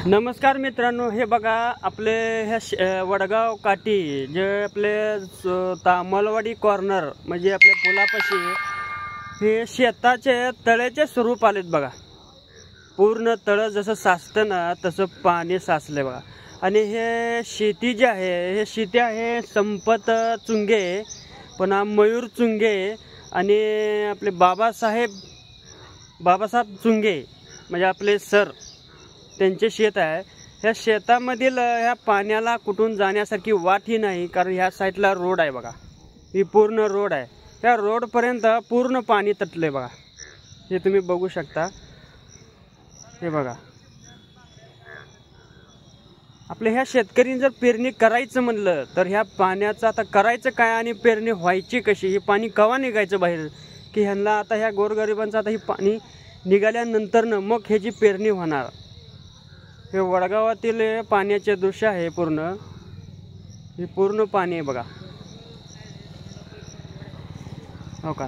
नमस्कार मित्रांनो, हे बघा आपले ह्या वडगाव काठी जे आपले तामलवाडी कॉर्नर म्हणजे आपल्या पुलापाशी हे शेताचे तळ्याचे स्वरूप आलेत बघा। पूर्ण तळ जसं साचतं ना तसं पाणी साचले बघा। आणि हे शेती जे आहे हे शेती आहे संपत चुंगे, पुन्हा मयूर चुंगे आणि आपले बाबासाहेब चुंगे म्हणजे आपले सर त्यांचे शेत आहे। ह्या शेतामधील ह्या पाण्याला कुठून जाण्यासारखी वाट ही नाही, कारण ह्या साईडला रोड आहे बघा। ही पूर्ण रोड आहे, ह्या रोडपर्यंत पूर्ण पाणी तटले बघा। हे तुम्ही बघू शकता, हे बघा। आपल्या ह्या शेतकरी जर पेरणी करायचं म्हणलं तर ह्या पाण्याचं आता करायचं काय आणि पेरणी व्हायची कशी, हे पाणी केव्हा निघायचं बाहेर, की ह्यांना आता ह्या गोरगरिबांचं आता हे पाणी निघाल्यानंतर मग ह्याची पेरणी होणार। हे वडगावातील पाण्याचे दृश्य आहे, हे पूर्ण पाणी आहे बघा, हो का।